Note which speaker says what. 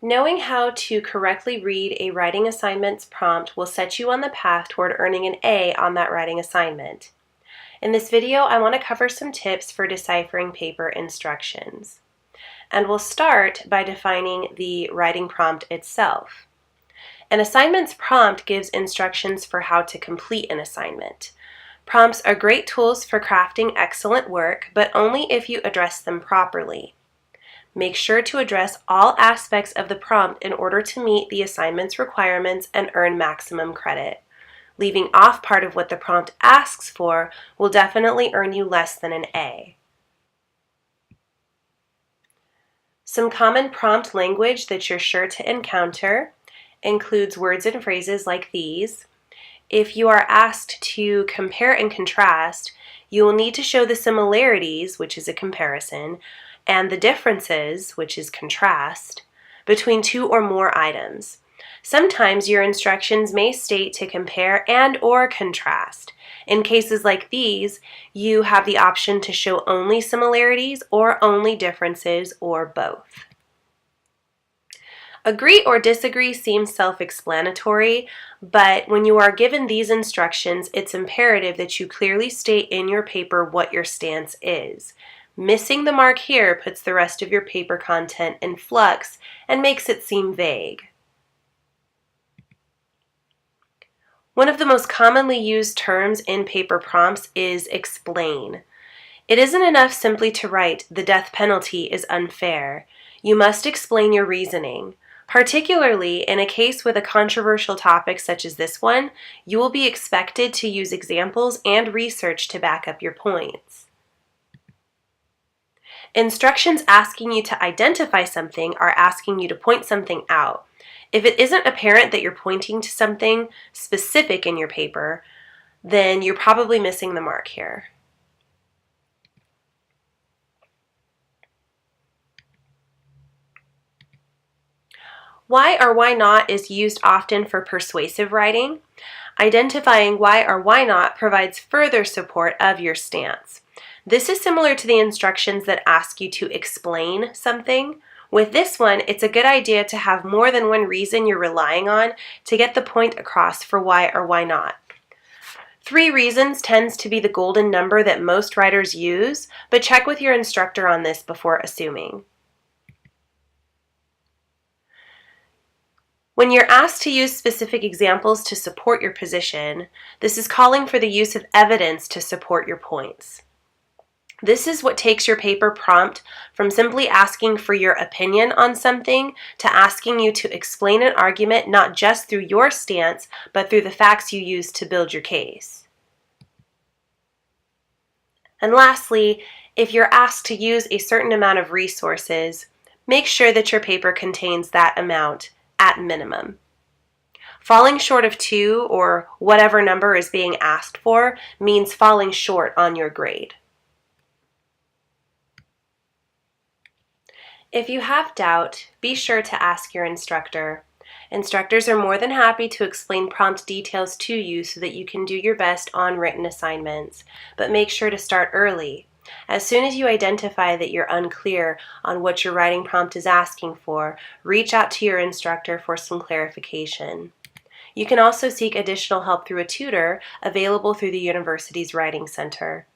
Speaker 1: Knowing how to correctly read a writing assignment's prompt will set you on the path toward earning an A on that writing assignment. In this video, I want to cover some tips for deciphering paper instructions. And we'll start by defining the writing prompt itself. An assignment's prompt gives instructions for how to complete an assignment. Prompts are great tools for crafting excellent work, but only if you address them properly. Make sure to address all aspects of the prompt in order to meet the assignment's requirements and earn maximum credit. Leaving off part of what the prompt asks for will definitely earn you less than an A. Some common prompt language that you're sure to encounter includes words and phrases like these. If you are asked to compare and contrast, you will need to show the similarities, which is a comparison, and the differences, which is contrast, between two or more items. Sometimes your instructions may state to compare and/or contrast. In cases like these, you have the option to show only similarities or only differences or both. Agree or disagree seems self-explanatory, but when you are given these instructions, it's imperative that you clearly state in your paper what your stance is. Missing the mark here puts the rest of your paper content in flux and makes it seem vague. One of the most commonly used terms in paper prompts is explain. It isn't enough simply to write, "The death penalty is unfair." You must explain your reasoning. Particularly in a case with a controversial topic such as this one, you will be expected to use examples and research to back up your points. Instructions asking you to identify something are asking you to point something out. If it isn't apparent that you're pointing to something specific in your paper, then you're probably missing the mark here. Why or why not is used often for persuasive writing. Identifying why or why not provides further support of your stance. This is similar to the instructions that ask you to explain something. With this one, it's a good idea to have more than one reason you're relying on to get the point across for why or why not. 3 reasons tends to be the golden number that most writers use, but check with your instructor on this before assuming. When you're asked to use specific examples to support your position, this is calling for the use of evidence to support your points. This is what takes your paper prompt from simply asking for your opinion on something to asking you to explain an argument not just through your stance, but through the facts you use to build your case. And lastly, if you're asked to use a certain amount of resources, make sure that your paper contains that amount at minimum. Falling short of 2 or whatever number is being asked for means falling short on your grade. If you have doubt, be sure to ask your instructor. Instructors are more than happy to explain prompt details to you so that you can do your best on written assignments, but make sure to start early. As soon as you identify that you're unclear on what your writing prompt is asking for, reach out to your instructor for some clarification. You can also seek additional help through a tutor available through the university's Writing Center.